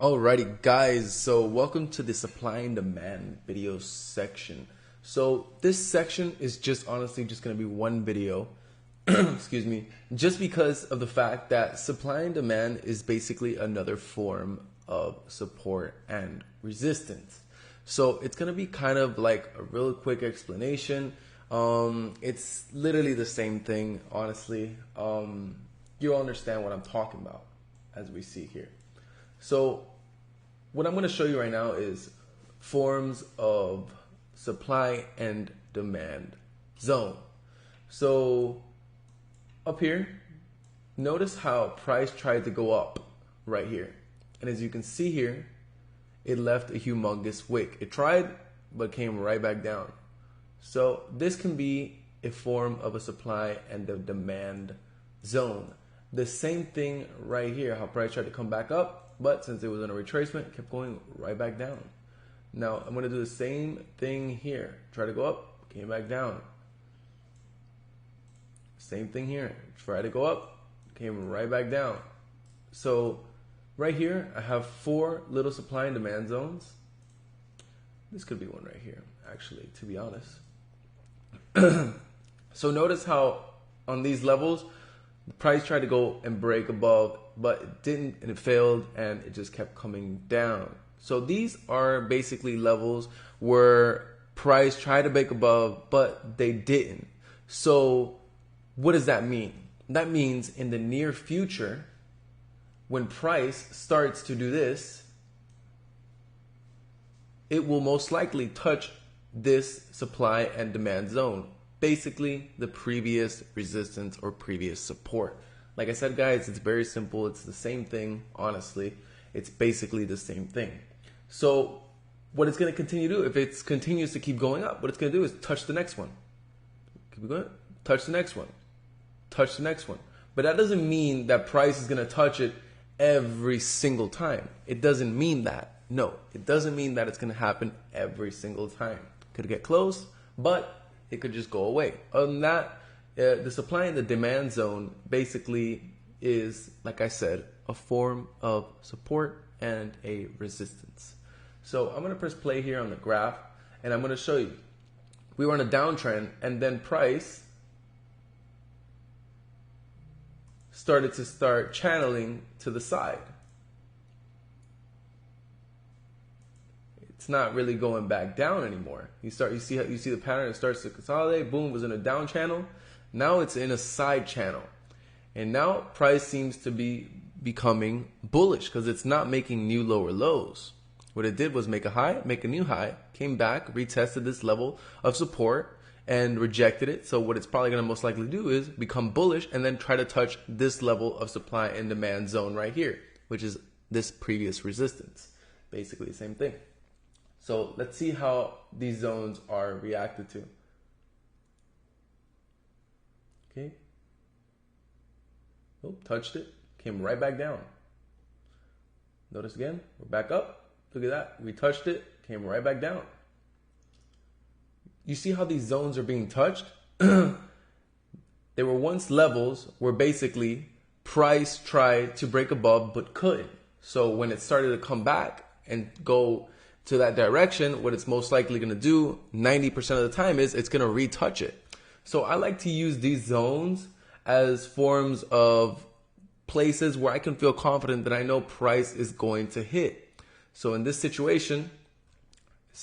Alrighty, guys, so welcome to the supply and demand video section. So this section is just honestly just going to be one video, excuse me, just because of the fact that supply and demand is basically another form of support and resistance. So it's going to be kind of like a real quick explanation. It's literally the same thing, honestly. You'll understand what I'm talking about as we see here. So what I'm going to show you right now is forms of supply and demand zone. So up here, notice how price tried to go up right here. And as you can see here, it left a humongous wick. It tried, but came right back down. So this can be a form of a supply and a demand zone. The same thing right here, how price tried to come back up, but since it was in a retracement, it kept going right back down. Now I'm going to do the same thing here. Try to go up, came back down. Same thing here. Try to go up, came right back down. So right here, I have 4 little supply and demand zones. This could be one right here, actually, to be honest. So notice how on these levels, the price tried to go and break above, but it didn't, and it failed, and it just kept coming down. So these are basically levels where price tried to break above, but they didn't. So what does that mean? That means in the near future, when price starts to do this, it will most likely touch this supply and demand zone. Basically, the previous resistance or previous support. Like I said, guys, it's very simple. It's the same thing, honestly. It's basically the same thing. So what it's going to continue to do, if it continues to keep going up, what it's going to do is touch the next one. Keep going, touch the next one, touch the next one. But that doesn't mean that price is going to touch it every single time. It doesn't mean that. No, it doesn't mean that it's going to happen every single time. Could get close, but it could just go away. Other than that, the supply and the demand zone basically is, like I said, a form of support and a resistance. So I'm going to press play here on the graph, and I'm going to show you. We were on a downtrend, and then price started channeling to the side. It's not really going back down anymore. You see the pattern. It starts to consolidate. Boom, was in a down channel. Now it's in a side channel, and now price seems to be becoming bullish because it's not making new lower lows. What it did was make a high, make a new high, came back, retested this level of support, and rejected it. So what it's probably going to most likely do is become bullish and then try to touch this level of supply and demand zone right here, which is this previous resistance. Basically the same thing. So let's see how these zones are reacted to. Okay. Oh, touched it. Came right back down. Notice again, we're back up. Look at that. We touched it. Came right back down. You see how these zones are being touched? They were once levels where basically price tried to break above but couldn't. So when it started to come back and go to that direction, what it's most likely going to do 90% of the time is it's going to retouch it. So I like to use these zones as forms of places where I can feel confident that I know price is going to hit. So in this situation,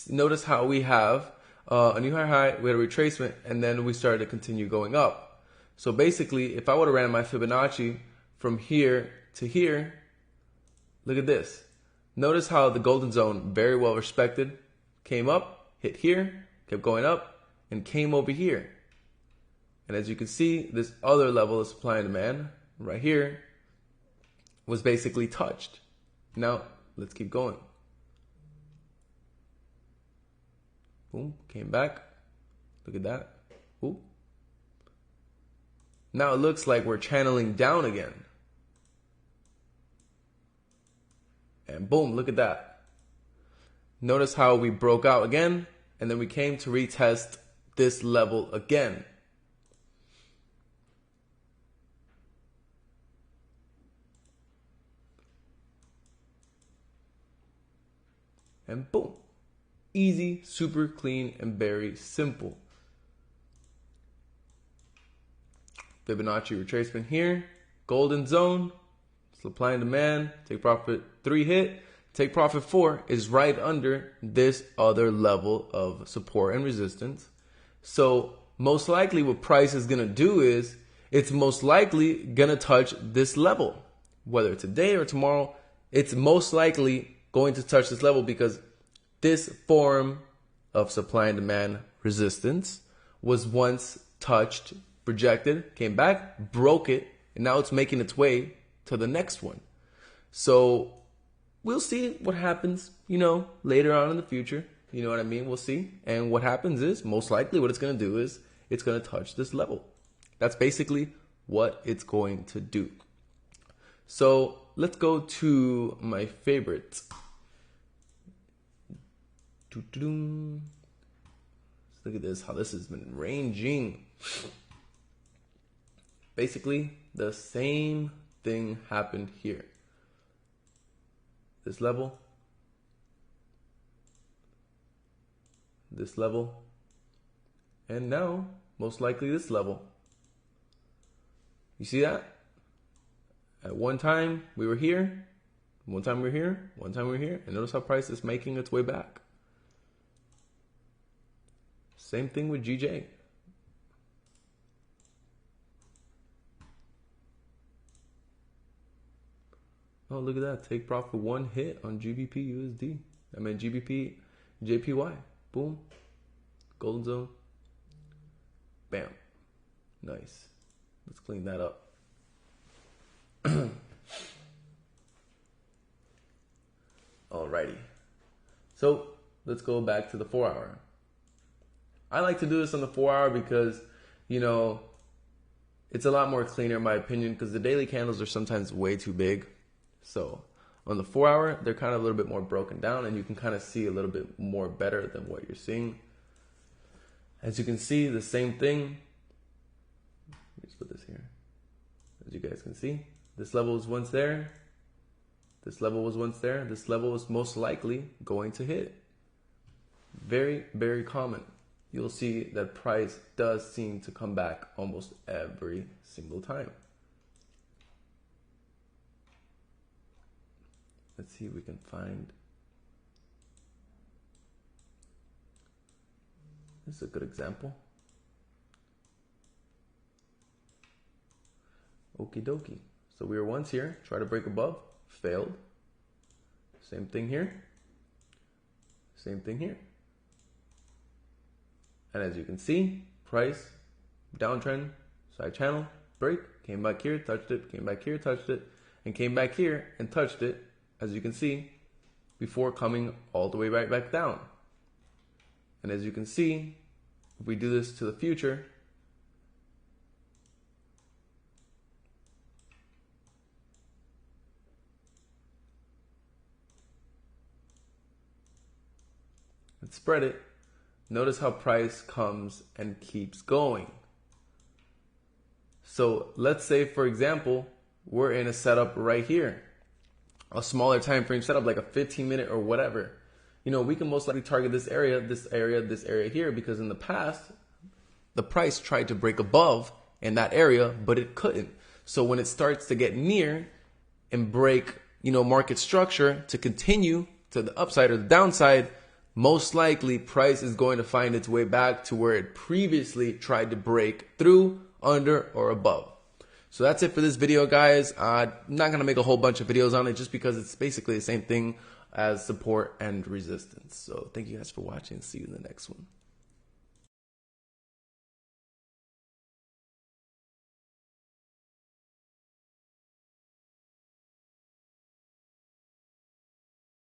notice how we have a new high, we had a retracement, and then we started to continue going up. So basically, if I would have ran my Fibonacci from here to here, look at this. Notice how the golden zone, very well respected, came up, hit here, kept going up, and came over here. And as you can see, this other level of supply and demand right here was basically touched. Now, let's keep going. Boom, came back. Look at that. Ooh. Now it looks like we're channeling down again. And boom, look at that. Notice how we broke out again, and then we came to retest this level again. and boom. Easy, super clean, and very simple. Fibonacci retracement here. Golden zone. Supply and demand. Take profit 3 hit. Take profit 4 is right under this other level of support and resistance. So most likely what price is going to do is it's most likely going to touch this level. Whether today or tomorrow, it's most likely going to touch this level because this form of supply and demand resistance was once touched, projected, came back, broke it, and now it's making its way to the next one. So we'll see what happens, later on in the future. You know what I mean? We'll see. And what happens is, most likely what it's going to do is it's going to touch this level. That's basically what it's going to do. So let's go to my favorite. Let's look at this, how this has been ranging. Basically, the same thing happened here. This level, this level, and now, most likely this level. You see that? At one time, we were here. One time we were here. One time we were here. And notice how price is making its way back. Same thing with GJ. Oh, look at that. Take profit 1 hit on GBP USD. I mean, GBP JPY. Boom. Golden zone. Bam. Nice. Let's clean that up. Alrighty. So let's go back to the 4 hour. I like to do this on the 4 hour because, it's a lot more cleaner in my opinion because the daily candles are sometimes way too big. So on the 4 hour, they're kind of a little bit more broken down and you can kind of see a little bit more better than what you're seeing. As you can see, the same thing. Let me just put this here. As you guys can see, this level was once there. This level was once there. This level is most likely going to hit. Very, very common. You'll see that price does seem to come back almost every single time. Let's see if we can find. This is a good example. Okie dokie. So we were once here, try to break above, failed. Same thing here. Same thing here. And as you can see, price, downtrend, side channel, break, came back here, touched it, came back here, touched it, and came back here and touched it, as you can see, before coming all the way right back down. And as you can see, if we do this to the future, and spread it, notice how price comes and keeps going. So let's say, for example, we're in a setup right here, a smaller time frame setup, like a 15-minute or whatever. We can most likely target this area, this area, this area here, because in the past, the price tried to break above in that area, but it couldn't. So when it starts to get near and break, market structure to continue to the upside or the downside, most likely price is going to find its way back to where it previously tried to break through, under, or above. So that's it for this video, guys. I'm not going to make a whole bunch of videos on it just because it's basically the same thing as support and resistance. So thank you guys for watching. See you in the next one.